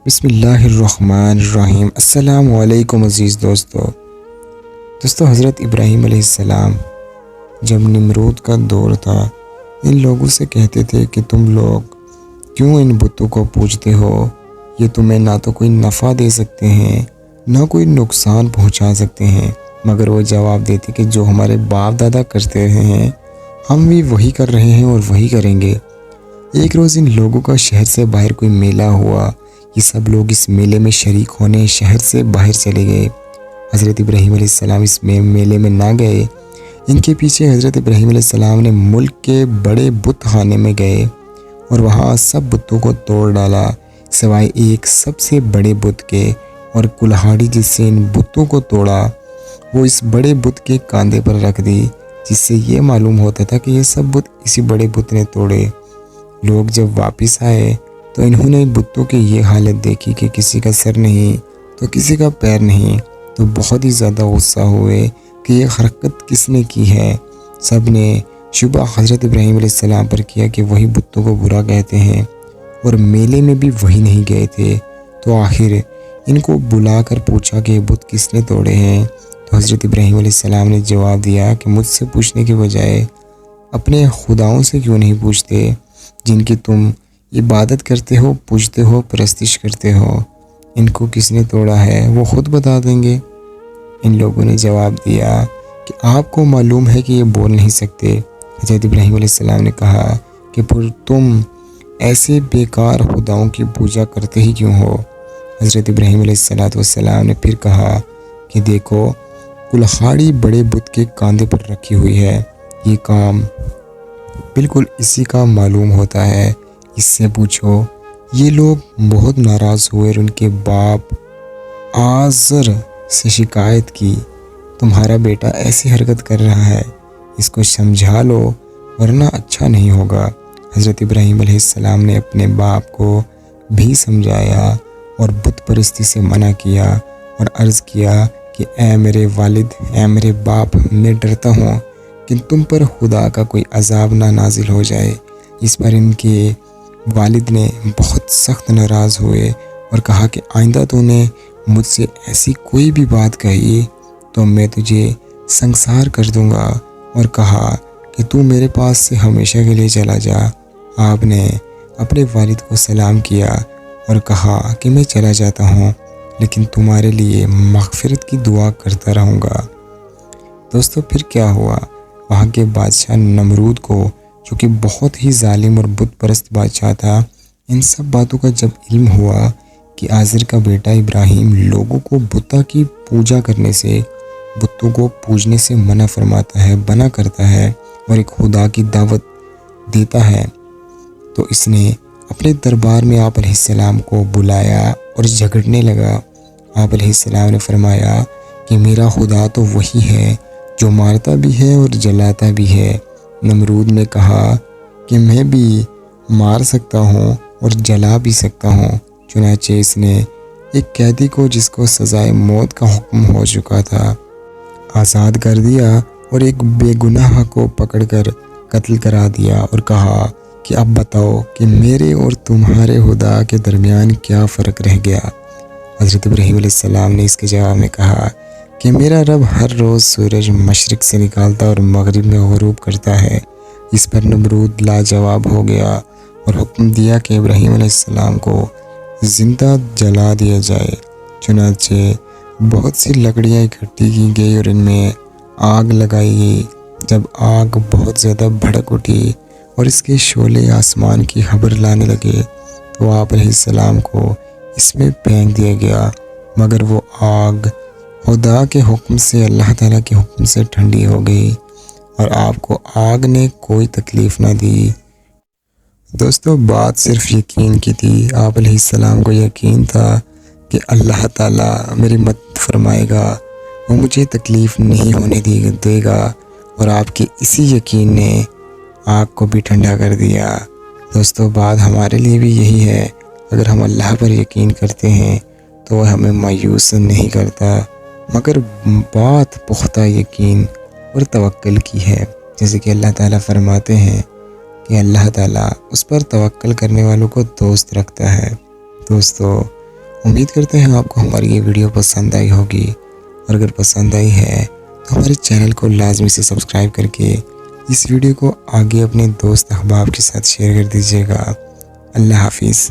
بسم اللہ الرحمن الرحیم۔ السلام علیکم عزیز دوستو حضرت ابراہیم علیہ السلام جب نمرود کا دور تھا، ان لوگوں سے کہتے تھے کہ تم لوگ کیوں ان بتوں کو پوجتے ہو؟ یہ تمہیں نہ تو کوئی نفع دے سکتے ہیں نہ کوئی نقصان پہنچا سکتے ہیں۔ مگر وہ جواب دیتے کہ جو ہمارے باپ دادا کرتے رہے ہیں ہم بھی وہی کر رہے ہیں اور وہی کریں گے۔ ایک روز ان لوگوں کا شہر سے باہر کوئی میلہ ہوا۔ یہ سب لوگ اس میلے میں شریک ہونے شہر سے باہر چلے گئے۔ حضرت ابراہیم علیہ السلام اس میلے میں نہ گئے۔ ان کے پیچھے حضرت ابراہیم علیہ السلام نے ملک کے بڑے بت خانے میں گئے اور وہاں سب بتوں کو توڑ ڈالا سوائے ایک سب سے بڑے بت کے، اور کلہاڑی جس سے ان بتوں کو توڑا وہ اس بڑے بت کے کاندھے پر رکھ دی، جس سے یہ معلوم ہوتا تھا کہ یہ سب بت اسی بڑے بت نے توڑے۔ لوگ جب واپس آئے تو انہوں نے بتوں کی یہ حالت دیکھی کہ کسی کا سر نہیں تو کسی کا پیر نہیں، تو بہت ہی زیادہ غصہ ہوئے کہ یہ حرکت کس نے کی ہے۔ سب نے شبہ حضرت ابراہیم علیہ السلام پر کیا کہ وہی بتوں کو برا کہتے ہیں، اور میلے میں بھی وہی نہیں گئے تھے۔ تو آخر ان کو بلا کر پوچھا کہ یہ بت کس نے توڑے ہیں، تو حضرت ابراہیم علیہ السلام نے جواب دیا کہ مجھ سے پوچھنے کے بجائے اپنے خداؤں سے کیوں نہیں پوچھتے جن کی تم عبادت کرتے ہو، پوجتے ہو، پرستش کرتے ہو؟ ان کو کس نے توڑا ہے وہ خود بتا دیں گے۔ ان لوگوں نے جواب دیا کہ آپ کو معلوم ہے کہ یہ بول نہیں سکتے۔ حضرت ابراہیم علیہ السلام نے کہا کہ پھر تم ایسے بیکار خداؤں کی پوجا کرتے ہی کیوں ہو؟ حضرت ابراہیم علیہ السلام نے پھر کہا کہ دیکھو، کلہاڑی بڑے بت کے کاندھے پر رکھی ہوئی ہے، یہ کام بالکل اسی کا معلوم ہوتا ہے، اس سے پوچھو۔ یہ لوگ بہت ناراض ہوئے اور ان کے باپ آزر سے شکایت کی، تمہارا بیٹا ایسی حرکت کر رہا ہے، اس کو سمجھا لو ورنہ اچھا نہیں ہوگا۔ حضرت ابراہیم علیہ السلام نے اپنے باپ کو بھی سمجھایا اور بت پرستی سے منع کیا اور عرض کیا کہ اے میرے والد، اے میرے باپ، میں ڈرتا ہوں کہ تم پر خدا کا کوئی عذاب نہ نازل ہو جائے۔ اس پر ان کے والد نے بہت سخت ناراض ہوئے اور کہا کہ آئندہ تو نے مجھ سے ایسی کوئی بھی بات کہی تو میں تجھے سنسار کر دوں گا، اور کہا کہ تو میرے پاس سے ہمیشہ کے لیے چلا جا۔ آپ نے اپنے والد کو سلام کیا اور کہا کہ میں چلا جاتا ہوں، لیکن تمہارے لیے مغفرت کی دعا کرتا رہوں گا۔ دوستو پھر کیا ہوا؟ وہاں کے بادشاہ نمرود کو، جو کہ بہت ہی ظالم اور بت پرست بادشاہ تھا، ان سب باتوں کا جب علم ہوا کہ آزر کا بیٹا ابراہیم لوگوں کو بتوں کی پوجا کرنے سے، بتوں کو پوجنے سے منع فرماتا ہے، منع کرتا ہے اور ایک خدا کی دعوت دیتا ہے، تو اس نے اپنے دربار میں آپ علیہ السلام کو بلایا اور جھگڑنے لگا۔ آپ علیہ السلام نے فرمایا کہ میرا خدا تو وہی ہے جو مارتا بھی ہے اور جلاتا بھی ہے۔ نمرود نے کہا کہ میں بھی مار سکتا ہوں اور جلا بھی سکتا ہوں۔ چنانچہ اس نے ایک قیدی کو، جس کو سزائے موت کا حکم ہو چکا تھا، آزاد کر دیا اور ایک بے گناہ کو پکڑ کر قتل کرا دیا اور کہا کہ اب بتاؤ کہ میرے اور تمہارے خدا کے درمیان کیا فرق رہ گیا؟ حضرت ابراہیم علیہ السلام نے اس کے جواب میں کہا کہ میرا رب ہر روز سورج مشرق سے نکالتا اور مغرب میں غروب کرتا ہے۔ اس پر نمرود لاجواب ہو گیا اور حکم دیا کہ ابراہیم علیہ السلام کو زندہ جلا دیا جائے۔ چنانچہ بہت سی لکڑیاں اکٹھی کی گئی اور ان میں آگ لگائی گئی۔ جب آگ بہت زیادہ بھڑک اٹھی اور اس کے شعلے آسمان کی خبر لانے لگے تو آپ علیہ السلام کو اس میں پھینک دیا گیا، مگر وہ آگ خدا کے حکم سے، اللہ تعالیٰ کے حکم سے ٹھنڈی ہو گئی اور آپ کو آگ نے کوئی تکلیف نہ دی۔ دوستو بات صرف یقین کی تھی۔ آپ علیہ السلام کو یقین تھا کہ اللہ تعالیٰ میری مدد فرمائے گا، وہ مجھے تکلیف نہیں ہونے دے گا، اور آپ کے اسی یقین نے آگ کو بھی ٹھنڈا کر دیا۔ دوستو بات ہمارے لیے بھی یہی ہے، اگر ہم اللہ پر یقین کرتے ہیں تو وہ ہمیں مایوس نہیں کرتا، مگر بات پختہ یقین اور توکل کی ہے، جیسے کہ اللہ تعالیٰ فرماتے ہیں کہ اللہ تعالیٰ اس پر توکل کرنے والوں کو دوست رکھتا ہے۔ دوستو امید کرتے ہیں آپ کو ہماری یہ ویڈیو پسند آئی ہوگی، اور اگر پسند آئی ہے تو ہمارے چینل کو لازمی سے سبسکرائب کر کے اس ویڈیو کو آگے اپنے دوست احباب کے ساتھ شیئر کر دیجیے گا۔ اللہ حافظ۔